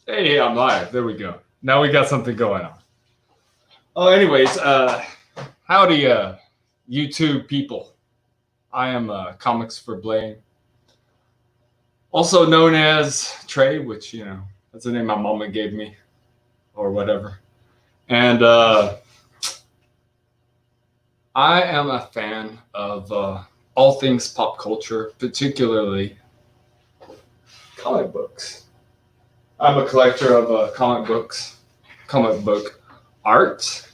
Hey, I'm live. There we go. Now we got something going on. Oh, anyways, howdy, YouTube people. I am Comics for Blaine, also known as Trey, which that's the name my mama gave me, or whatever. And I am a fan of all things pop culture, particularly comic books. I'm a collector of comic books, comic book art,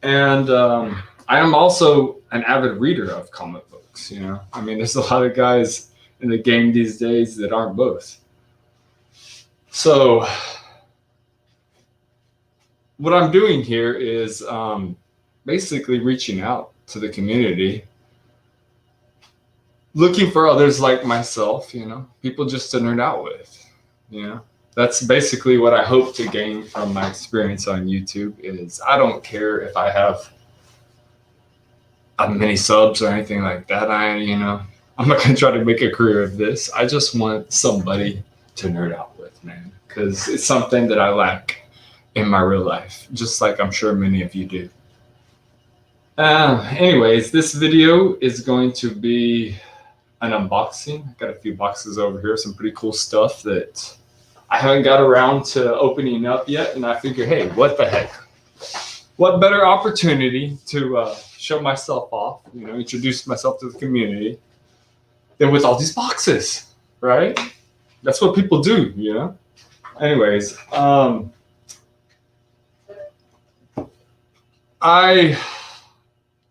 and I am also an avid reader of comic books. I mean, there's a lot of guys in the game these days that aren't both. So, what I'm doing here is basically reaching out to the community, looking for others like myself, people just to nerd out with. That's basically what I hope to gain from my experience on YouTube. Is I don't care if I have many subs or anything like that. I'm not gonna try to make a career of this. I just want somebody to nerd out with, man, because it's something that I lack in my real life, just like I'm sure many of you do. Anyways, this video is going to be an unboxing. I got a few boxes over here, some pretty cool stuff that I haven't got around to opening up yet, and I figure, hey, what the heck? What better opportunity to show myself off, introduce myself to the community than with all these boxes, right? That's what people do, Anyways, I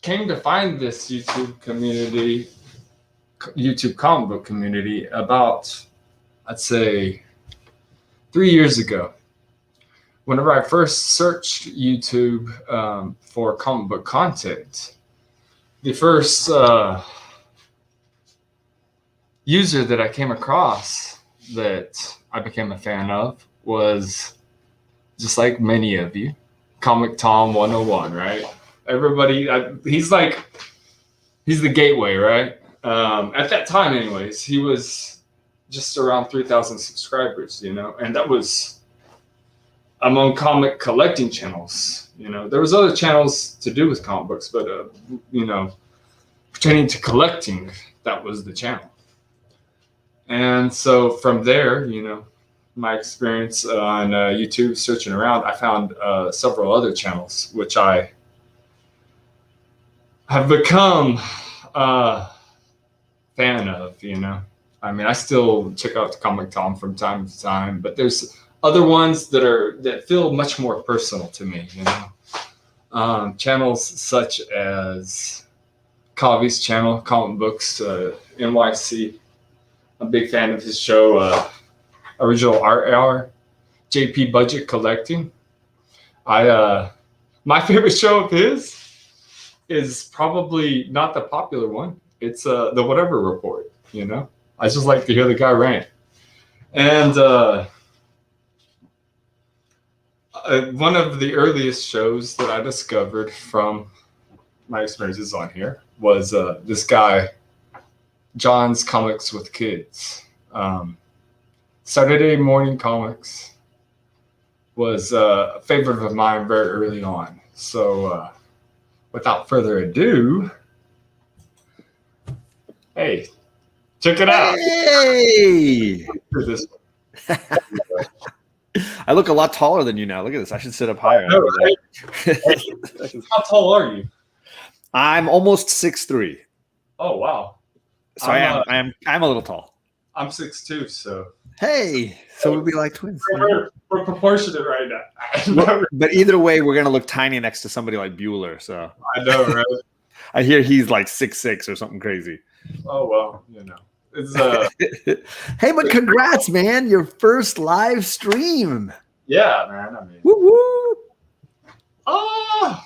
came to find this YouTube comic book community about, I'd say, 3 years ago. Whenever I first searched YouTube for comic book content, the first user that I came across that I became a fan of was, just like many of you, Comic Tom 101, right? Everybody, he's the gateway, right? At that time, anyways, he was just around 3,000 subscribers, and that was among comic collecting channels. There was other channels to do with comic books, but pertaining to collecting, that was the channel. And so from there, my experience on YouTube searching around, I found several other channels, which I have become a fan of, I mean, I still check out Comic Tom from time to time, but there's other ones that feel much more personal to me, channels such as Kavi's channel, Comic Books NYC. I'm a big fan of his show, Original Art Hour, JP Budget Collecting. My favorite show of his is probably not the popular one. It's the Whatever Report. I just like to hear the guy rant. And one of the earliest shows that I discovered from my experiences on here was this guy, John's Comics with Kids. Saturday Morning Comics was a favorite of mine very early on. So without further ado, hey, check it out. Hey! I look a lot taller than you now. Look at this. I should sit up higher. Know, right? How tall are you? I'm almost 6'3". Oh wow! So I'm a little tall. I'm 6'2", so hey, so we'll be like twins. We're proportionate right now. But either way, we're gonna look tiny next to somebody like Bueller. So I know, right? I hear he's like 6'6" or something crazy. Oh well, it's Hey, but congrats, man! Your first live stream. Yeah, man. I mean, woo-woo. Oh,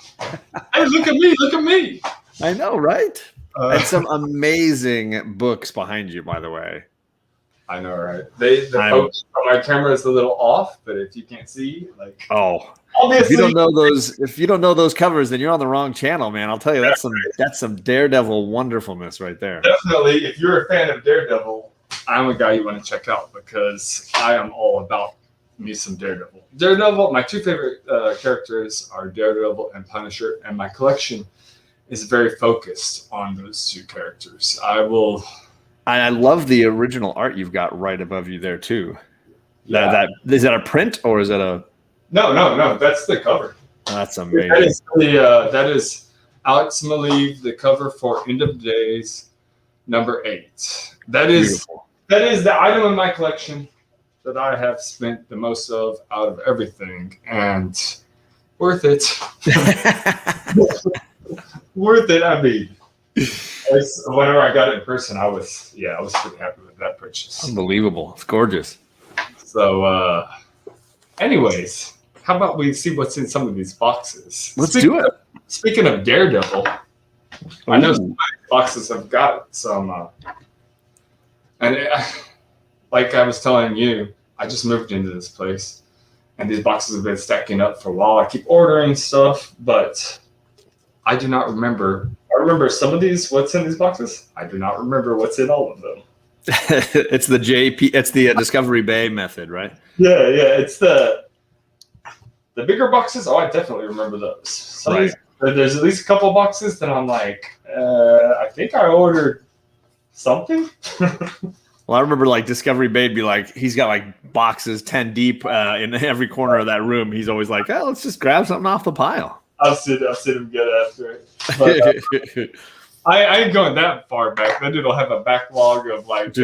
hey, look at me! Look at me! I know, right? And some amazing books behind you, by the way. I know, right? The focus on my camera is a little off, but if you can't see, like, obviously, if you don't know those covers, then you're on the wrong channel, man. I'll tell you, that's some Daredevil wonderfulness right there. Definitely, if you're a fan of Daredevil, I'm a guy you want to check out because I am all about me some Daredevil. Daredevil, my two favorite characters are Daredevil and Punisher, and my collection is very focused on those two characters. I love the original art you've got right above you there too. Yeah. That is that a print or is that a? No. That's the cover. That's amazing. That is Alex Maleev, the cover for End of Days, number 8. That is the item in my collection that I have spent the most of out of everything, and worth it. Worth it. I mean, whenever I got it in person, I was pretty happy with that purchase. Unbelievable. It's gorgeous. So, anyways, how about we see what's in some of these boxes? Let's do it. Speaking of Daredevil, I know some of these boxes have got some, like I was telling you, I just moved into this place, and these boxes have been stacking up for a while. I keep ordering stuff, but I do not remember. I remember some of these. What's in these boxes? I do not remember what's in all of them. It's the Discovery Bay method, right? Yeah. It's the bigger boxes. Oh, I definitely remember those. There's at least a couple of boxes that I'm like, I think I ordered something. Well, I remember like Discovery Bay'd be like, he's got like boxes 10 deep in every corner of that room. He's always like, oh, let's just grab something off the pile. I'll sit him get after it. But, I ain't going that far back. That dude will have a backlog of like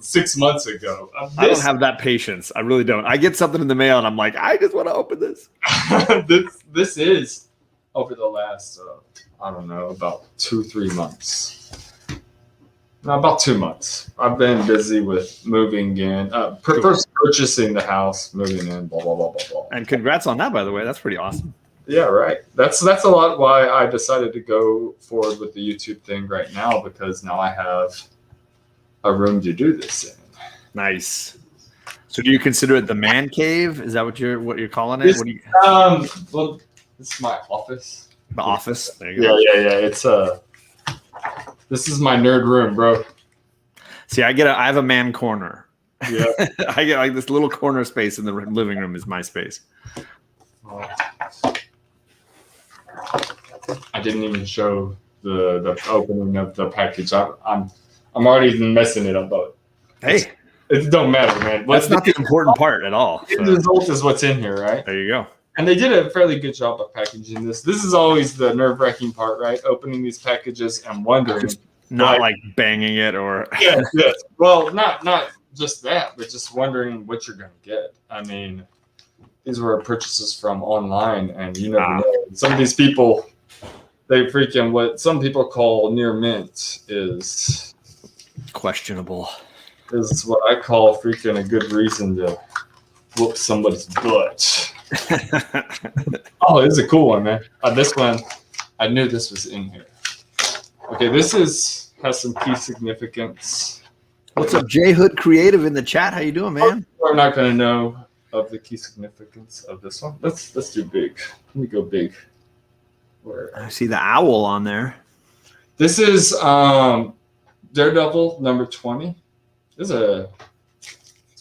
6 months ago. I don't have that patience. I really don't. I get something in the mail and I'm like, I just want to open this. This is over the last, I don't know, about 2-3 months. No, about 2 months. I've been busy with moving in, first purchasing the house, moving in, blah, blah, blah, blah, blah. And congrats on that, by the way. That's pretty awesome. Yeah, right. That's a lot why I decided to go forward with the YouTube thing right now, because now I have a room to do this in. Nice. So do you consider it the man cave? Is that what you're calling it? Well, this is my office. The office. There you go. Yeah. It's this is my nerd room, bro. See, I have a man corner. Yeah. I get like this little corner space in the living room is my space. I didn't even show the opening of the package. I'm already messing it up, but hey, it don't matter, man. That's not the important part at all. The result is what's in here, right? There you go. And they did a fairly good job of packaging this. This is always the nerve-wracking part, right? Opening these packages and wondering, not like banging it or yes. Well, not just that, but just wondering what you're gonna get. I mean, these were purchases from online, and you never know. Some of these people, they freaking what some people call near mint is questionable. Is what I call freaking a good reason to whoop somebody's butt. Oh, this is a cool one, man. This one, I knew this was in here. Okay, this has some key significance. What's up, J Hood Creative in the chat? How you doing, man? We're not gonna know of the key significance of this one. Let's do big. Let me go big. I see the owl on there. This is Daredevil number 20. It's a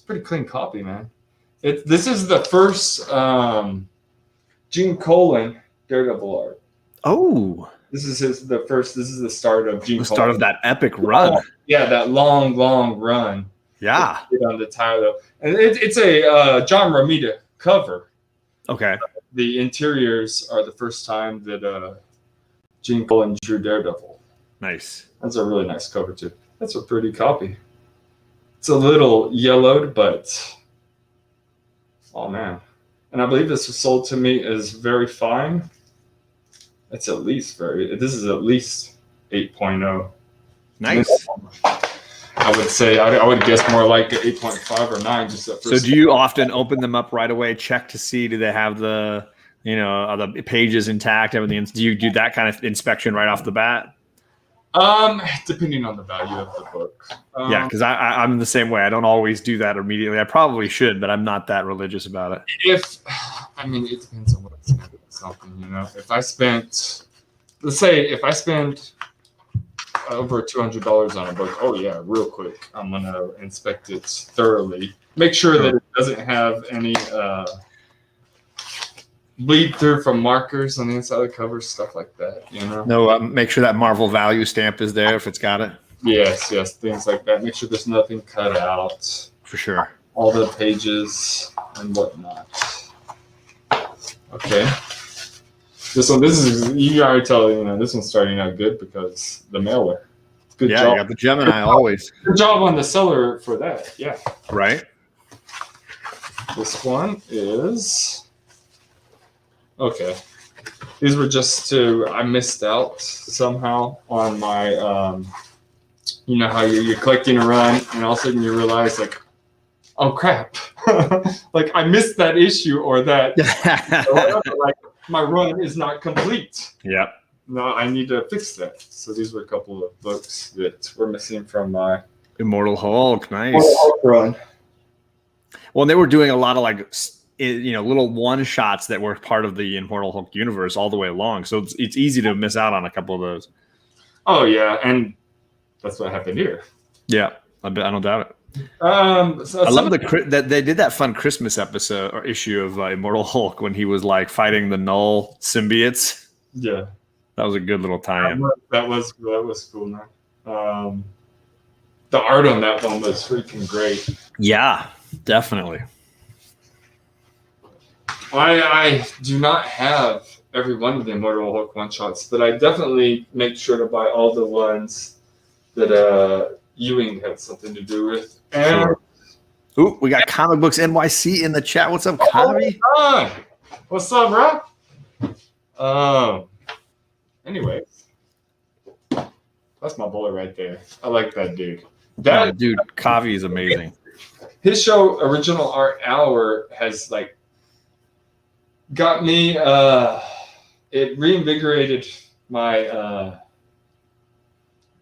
pretty clean copy, man. This is the first Gene Colan Daredevil art. Oh, this is the first. This is the start of Gene. The start of that epic run. Yeah, that long run. Yeah. On the title, and it's a John Romita cover. Okay. The interiors are the first time that Gene Colan drew Daredevil. Nice. That's a really nice cover too. That's a pretty copy. It's a little yellowed, but oh man. And I believe this was sold to me as very fine. It's at least this is at least 8.0. Nice. I would say I would guess more like 8.5 or 9. Just at first. So do you often open them up right away, check to see do they have the the pages intact, everything? Do you do that kind of inspection right off the bat? Depending on the value of the book. Yeah, because I'm the same way. I don't always do that immediately. I probably should, but I'm not that religious about it. It depends on what I spent on something, If I spent, let's say, if I spend over $200 on a book. Oh yeah, real quick. I'm gonna inspect it thoroughly. Make sure that it doesn't have any bleed through from markers on the inside of the cover, stuff like that. You know. No, make sure that Marvel value stamp is there if it's got it. Yes, things like that. Make sure there's nothing cut out. For sure. All the pages and whatnot. Okay. This is you already tell this one's starting out good because the mailer. Good job. You got the Gemini always. Good job on the seller for that. Yeah. Right. This one is okay. These were just I missed out somehow on my you know how you're collecting a run and all of a sudden you realize like, oh crap. Like I missed that issue or that like my run is not complete. Yep. No, I need to fix that. So these were a couple of books that were missing from my Immortal Hulk. Nice. Hulk run. Well, they were doing a lot of like little one shots that were part of the Immortal Hulk universe all the way along. So it's easy to miss out on a couple of those. Oh yeah, and that's what happened here. Yeah, I don't doubt it. So I love that they did that fun Christmas episode or issue of Immortal Hulk when he was like fighting the Null symbiotes. Yeah, that was a good little tie-in. That was cool, man. The art on that one was freaking great. Yeah, definitely. I do not have every one of the Immortal Hulk one-shots, but I definitely make sure to buy all the ones that Ewing had something to do with. And sure. Ooh, we got Comic Books NYC in the chat. What's up, Kavi? What's up, bro? Anyway, that's my boy right there. I like that dude. Dude, Kavi is amazing. His show, Original Art Hour, has like got me. It reinvigorated my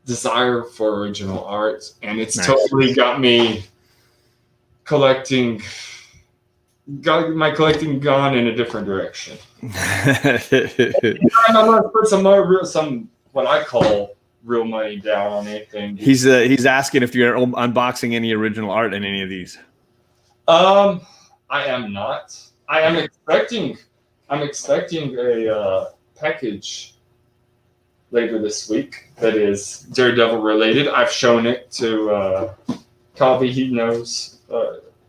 desire for original art, and it's totally got me collecting. Got my collecting gone in a different direction. I'm gonna put some what I call real money down on anything. He's asking if you're unboxing any original art in any of these. I am not. I'm expecting a package later this week that is Daredevil related. I've shown it to Kavi. He knows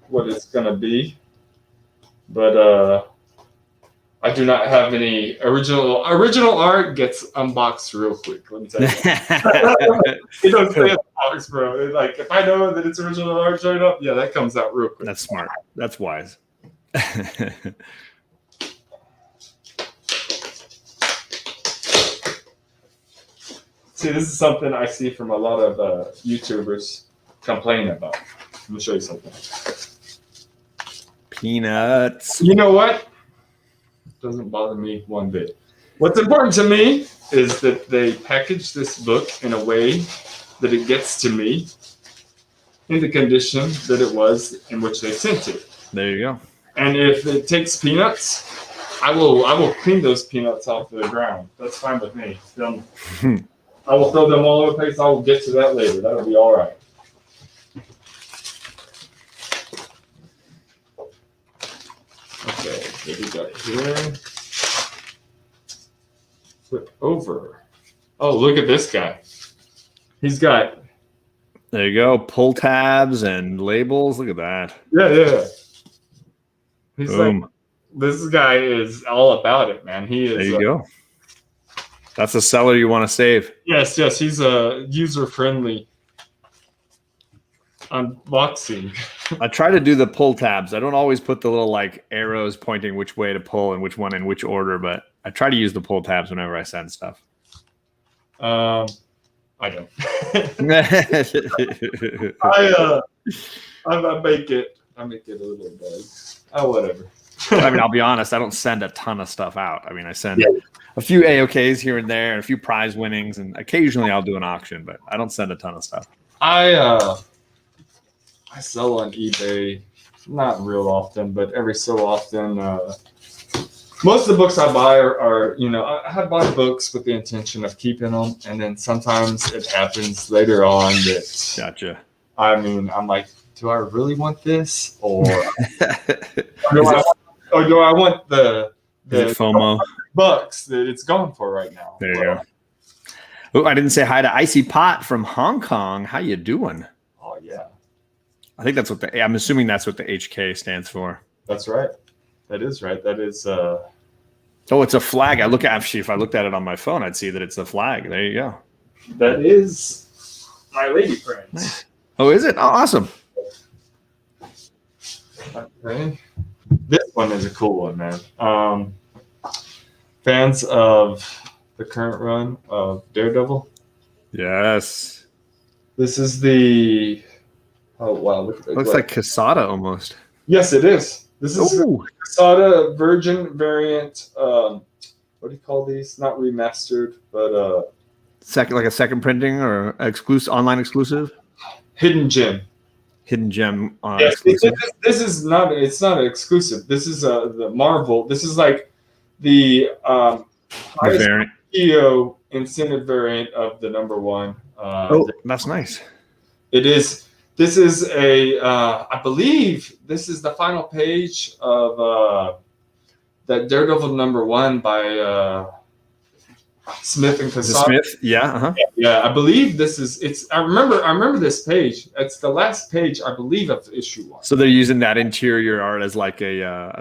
what it's gonna be, but I do not have any original art. Gets unboxed real quick. Let me tell you. It don't stay in the box, bro. Like if I know that it's original art showing up, yeah, that comes out real quick. That's smart. That's wise. See, this is something I see from a lot of YouTubers complaining about. Let me show you something. Peanuts. You know what? Doesn't bother me one bit. What's important to me is that they package this book in a way that it gets to me in the condition that it was in which they sent it. There you go. And if it takes peanuts, I will clean those peanuts off the ground. That's fine with me. I will throw them all over the place. I will get to that later. That'll be all right. Okay, what we got here? Flip over. Oh, look at this guy. He's got. There you go. Pull tabs and labels. Look at that. Yeah. He's Boom. like, this guy is all about it, man. He is. There you go. That's a seller you want to save. Yes. He's a user-friendly unboxing. I try to do the pull tabs. I don't always put the little like arrows pointing which way to pull and which one in which order, but I try to use the pull tabs whenever I send stuff. I don't. I make it a little bug. Oh, whatever. I mean, I'll be honest. I don't send a ton of stuff out. I mean, I send a few AOKs here and there, and a few prize winnings, and occasionally I'll do an auction, but I don't send a ton of stuff. I sell on eBay, not real often, but every so often most of the books I buy are I have bought books with the intention of keeping them, and then sometimes it happens later on that Gotcha. I'm like, do I really want this, or Is do I want it the FOMO? bucks that it's going for right now? There you go. Oh, I didn't say hi to Icy Pot from Hong Kong. How you doing? Oh yeah, I think that's what I'm assuming that's what the HK stands for. that's right. That is right. That is. Oh, it's a flag. Actually, if I looked at it on my phone, I'd see that it's a flag. There you go. That is my lady friend. Nice. Oh, is it? Oh, awesome. Okay. This one is a cool one, man. Fans of the current run of Daredevil. Yes. This is the. Oh wow! Look at that. Looks like Casada almost. Yes, it is. This is Ooh. Casada Virgin variant. What do you call these? Not remastered, but Like a second printing or exclusive online exclusive. hidden gem. Hidden gem Yes, exclusive. this is not. It's not exclusive. This is the Marvel. This is like the The variant. EO incentive variant of the #1. That's nice. It is. This is a. I believe this is the final page of that Daredevil #1 by Smith and Is it Casada. Smith? Yeah. Uh-huh. Yeah, I believe this is. It's. I remember this page. It's the last page, I believe, of issue 1. So they're using that interior art as like a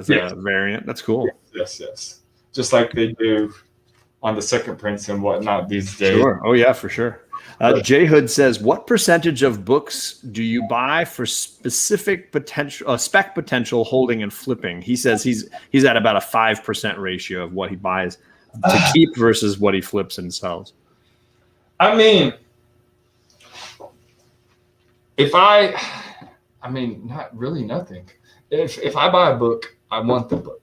Yes. a variant. That's cool. Yes. Just like they do on the second prints and whatnot these days. Sure. Oh yeah, for sure. J Hood says, "What percentage of books do you buy for specific potential, spec potential holding and flipping?" He says he's at about a 5% ratio of what he buys to keep versus what he flips and sells. I mean, not really nothing. If I buy a book, I want the book.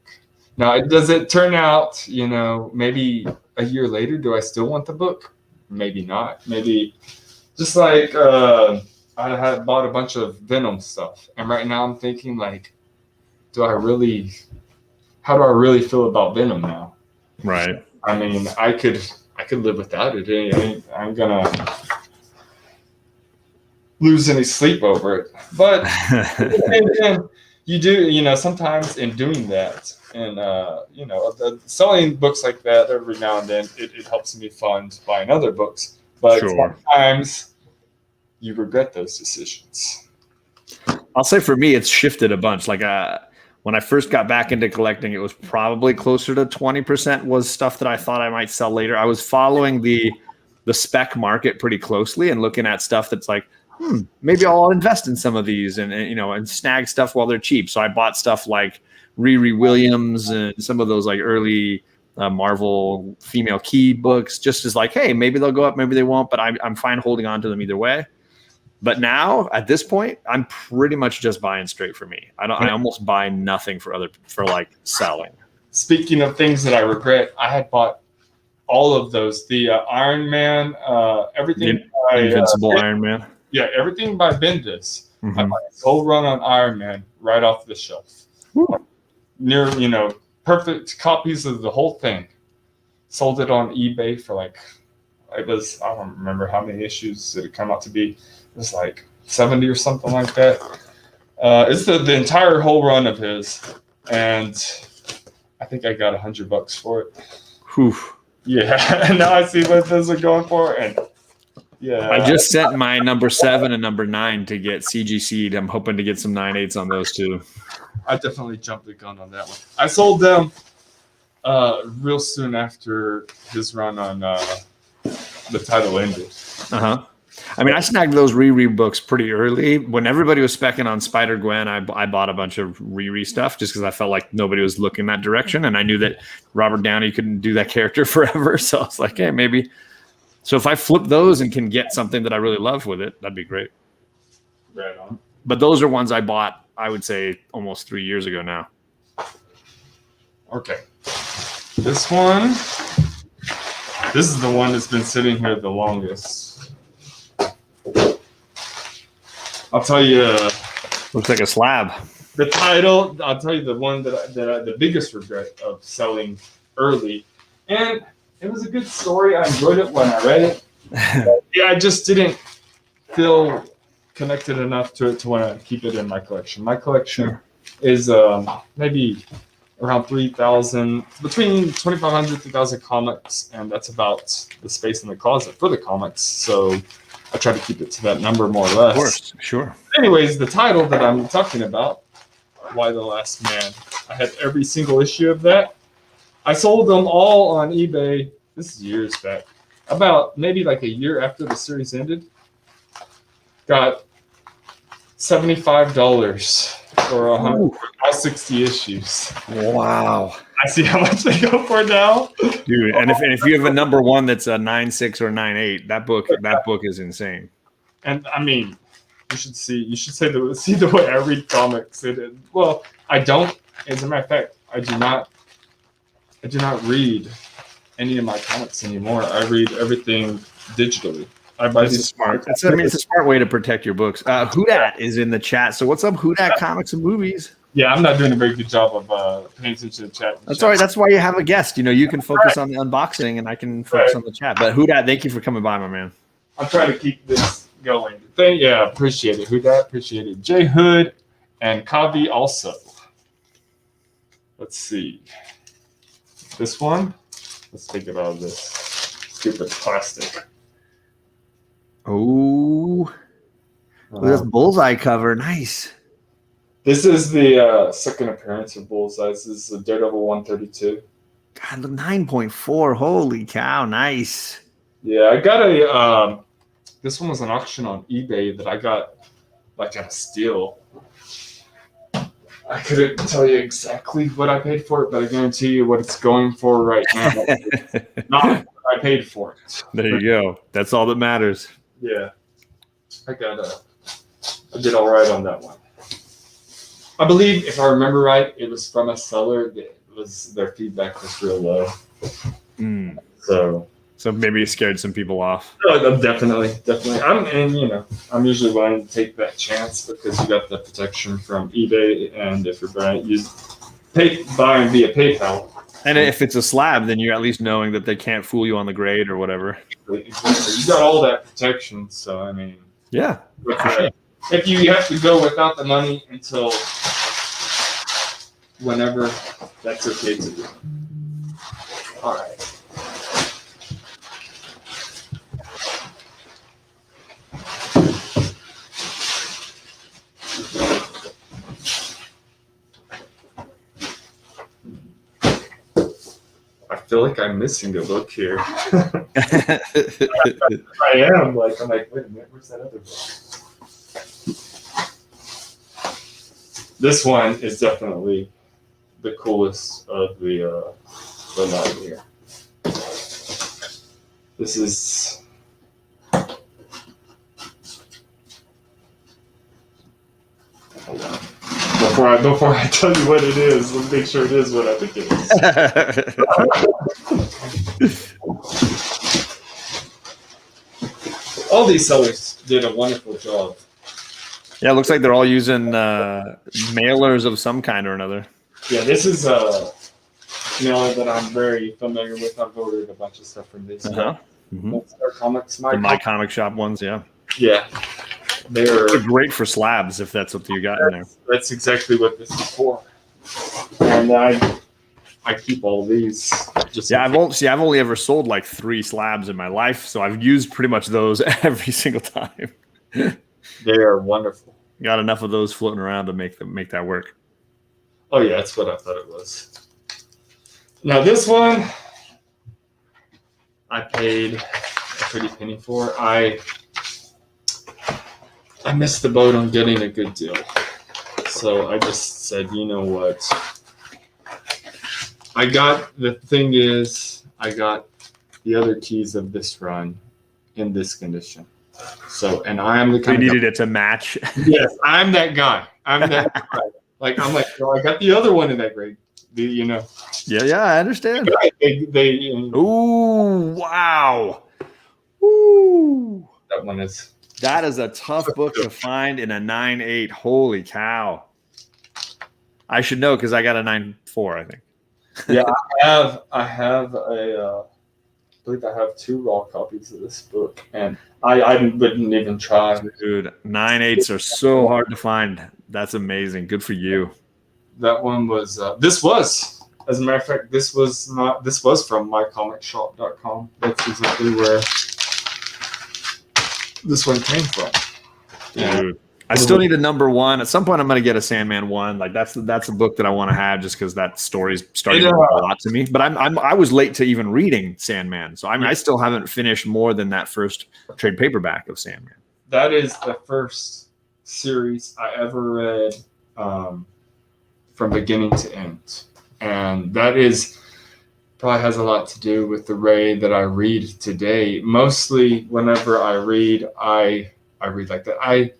Now, does it turn out, maybe a year later, do I still want the book? Maybe not. Maybe just like I had bought a bunch of Venom stuff, and right now I'm thinking like, how do I really feel about Venom now? Right. I mean, I could live without it. I'm gonna lose any sleep over it. But and you do, sometimes in doing that, and selling books like that every now and then, it helps me fund buying other books. But Sure. sometimes you regret those decisions. I'll say for me, it's shifted a bunch. Like when I first got back into collecting, it was probably closer to 20% was stuff that I thought I might sell later. I was following the spec market pretty closely and looking at stuff that's like, maybe I'll invest in some of these and snag stuff while they're cheap. So I bought stuff like Riri Williams and some of those like early Marvel female key books, just as like, hey, maybe they'll go up, maybe they won't, but I'm fine holding on to them either way. But now at this point, I'm pretty much just buying straight for me. I almost buy nothing for like selling. Speaking of things that I regret, I had bought all of those. The Iron Man, everything. Invincible Iron Man. Yeah, everything by Bendis. Mm-hmm. I bought a whole run on Iron Man right off the shelf. Woo. Near, perfect copies of the whole thing. Sold it on eBay for I don't remember how many issues it come out to be. It was like 70 or something like that. It's the entire whole run of his, and I think I got $100 for it. Whew. Yeah, now I see what those are going for, and yeah. I just sent my #7 and #9 to get CGC'd. I'm hoping to get some 9/8 on those two. I definitely jumped the gun on that one. I sold them real soon after his run on the title ended. Uh-huh. I mean, I snagged those Riri books pretty early. When everybody was specking on Spider-Gwen, I bought a bunch of Riri stuff just because I felt like nobody was looking that direction. And I knew that Robert Downey couldn't do that character forever. So I was like, hey, maybe. So if I flip those and can get something that I really love with it, that'd be great. Right on. But those are ones I bought, I would say, almost 3 years ago now. Okay. This is the one that's been sitting here the longest. I'll tell you. Looks like a slab. the title, I'll tell you the one the biggest regret of selling early, and it was a good story. I enjoyed it when I read it. Yeah, I just didn't feel connected enough to it to want to keep it in my collection. My collection is maybe around 3,000, between 2,500 3,000 comics, and that's about the space in the closet for the comics. So I try to keep it to that number more or less. Of course, sure. Anyways, the title that I'm talking about, Y: The Last Man, I had every single issue of that. I sold them all on eBay. This is years back. About maybe like a year after the series ended. Got $75 for all 60 issues. Wow. I see how much they go for now. Dude, and if you have a number one that's a 9.6 or 9.8, that book is insane. And I mean, you should see the way I read comics. Well, I don't. As a matter of fact, I do not read any of my comics anymore. I read everything digitally. I buy these smart. It's a smart way to protect your books. Hudat is in the chat. So what's up, Hudat Comics and Movies? Yeah, I'm not doing a very good job of paying attention to the chat. That's all right. That's why you have a guest. You can focus on the unboxing, and I can focus on the chat. But Hudat, thank you for coming by, my man. I'm trying to keep this going. Appreciate it. Hudat, appreciate it. J Hood and Kavi also. Let's see. This one. Let's take it out of this stupid plastic. Oh, that's Bullseye cover. Nice. This is the second appearance of Bullseye. This is the Daredevil 132. God, 9.4. Holy cow. Nice. Yeah, I got this one was an auction on eBay that I got like at a steal. I couldn't tell you exactly what I paid for it, but I guarantee you what it's going for right now. Not what I paid for it. There you go. That's all that matters. Yeah. I did all right on that one. I believe, if I remember right, it was from a seller that their feedback was real low. So maybe it scared some people off. Oh, definitely. I'm usually willing to take that chance because you got the protection from eBay, and if you're buying via PayPal. And if it's a slab, then you're at least knowing that they can't fool you on the grade or whatever. Exactly. You got all that protection, so I mean. Yeah. If you have to go without the money until whenever, that's okay to do. All right. I feel like I'm missing a book here. I am. I'm like, wait a minute, where's that other book? This one is definitely the coolest of the lot here. This is hold on. Before I tell you what it is, let's make sure it is what I think it is. All these sellers did a wonderful job. Yeah, it looks like they're all using mailers of some kind or another. Yeah, this is a mailer that I'm very familiar with. I've ordered a bunch of stuff from these. Comics, My Comic Shop ones, yeah. Yeah. They're great for slabs if that's what you got in there. That's exactly what this is for. And I keep all these. I've only ever sold like 3 slabs in my life, so I've used pretty much those every single time. They are wonderful. Got enough of those floating around to make that work. Oh yeah, that's what I thought it was. Now this one, I paid a pretty penny for. I missed the boat on getting a good deal. So I just said, you know what? I got the other keys of this run in this condition. So, and I am the kind of needed it to match. Yes, I'm that guy. I'm that guy. I got the other one in that grade. Yeah, I understand. Ooh, wow. Ooh. That is a tough book to find in a 9.8. Holy cow. I should know because I got a 9.4, I think. Yeah, I have I believe I have 2 raw copies of this book, and I wouldn't even try. Dude, 9.8s are so hard to find. That's amazing. Good for you. That one was as a matter of fact, this was from mycomicshop.com. That's exactly where this one came from. Dude, I still need a number 1. At some point, I'm going to get a Sandman 1. Like that's a book that I want to have just because that story's starting to mean a lot to me. But I was late to even reading Sandman, so I still haven't finished more than that first trade paperback of Sandman. That is the first series I ever read from beginning to end, and that is probably has a lot to do with the Ray that I read today. Mostly, whenever I read, I read like that. I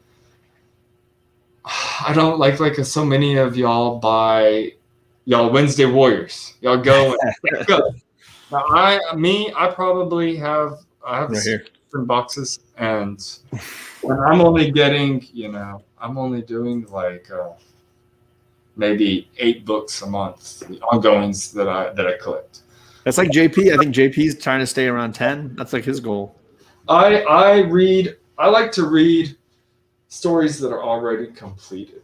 don't like so many of y'all buy y'all Wednesday Warriors. Y'all go and go. Now I probably have right here. different boxes, and I'm only getting I'm only doing like maybe 8 books a month, the ongoings that I collect. That's like JP. I think JP's trying to stay around 10. That's like his goal. I like to read stories that are already completed.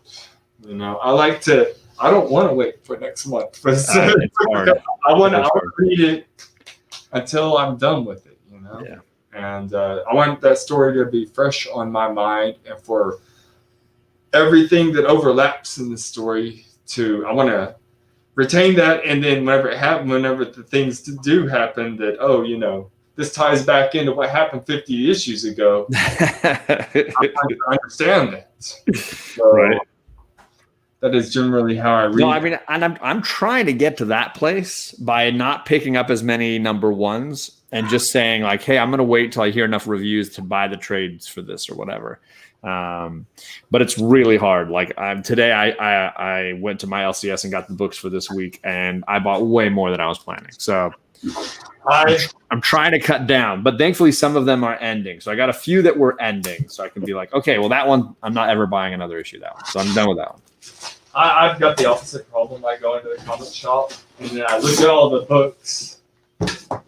I don't want to wait for next month. But I want to read it until I'm done with it, Yeah. And I want that story to be fresh on my mind, and for everything that overlaps in the story I want to retain that, and then whenever the things do happen that, this ties back into what happened 50 issues ago. I understand that. So right. That is generally how I read. No, I mean, and I'm trying to get to that place by not picking up as many number 1s and just saying like, hey, I'm going to wait till I hear enough reviews to buy the trades for this or whatever. But it's really hard. Like today I went to my LCS and got the books for this week, and I bought way more than I was planning. So I'm trying to cut down, but thankfully some of them are ending. So I got a few that were ending, so I can be like, okay, well that one I'm not ever buying another issue of that one. So I'm done with that one. I've got the opposite problem. I go into the comic shop and then I look at all the books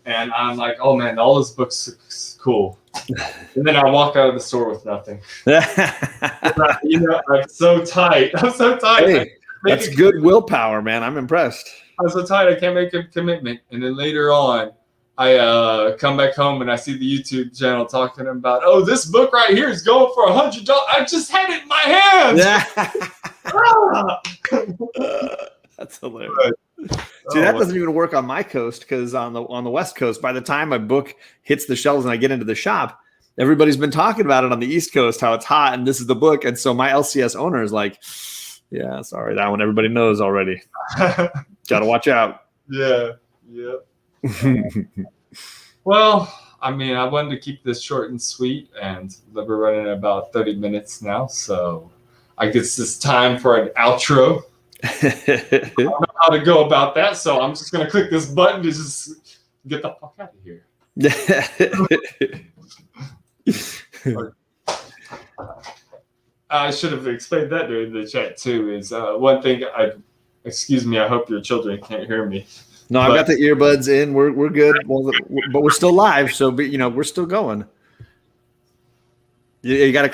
and I'm like, oh man, all those books are cool. And then I walk out of the store with nothing. I'm so tight. Hey, that's good willpower, man. I'm impressed. I'm so tight I can't make a commitment. And then later on, I come back home and I see the YouTube channel talking about, oh, this book right here is going for $100. I just had it in my hands. That's hilarious. See, that doesn't even work on my coast, because on the West Coast, by the time a book hits the shelves and I get into the shop, everybody's been talking about it on the East Coast, how it's hot and this is the book. And so my LCS owner is like, yeah, sorry, that one everybody knows already. Got to watch out. Yeah. Well, I mean, I wanted to keep this short and sweet, and we're running about 30 minutes now, so I guess it's time for an outro. I don't know how to go about that, so I'm just going to click this button to just get the fuck out of here. I should have explained that during the chat too. Is one thing. Excuse me. I hope your children can't hear me. No, I've got the earbuds in. We're good. Well, but we're still live, so we're still going. You got to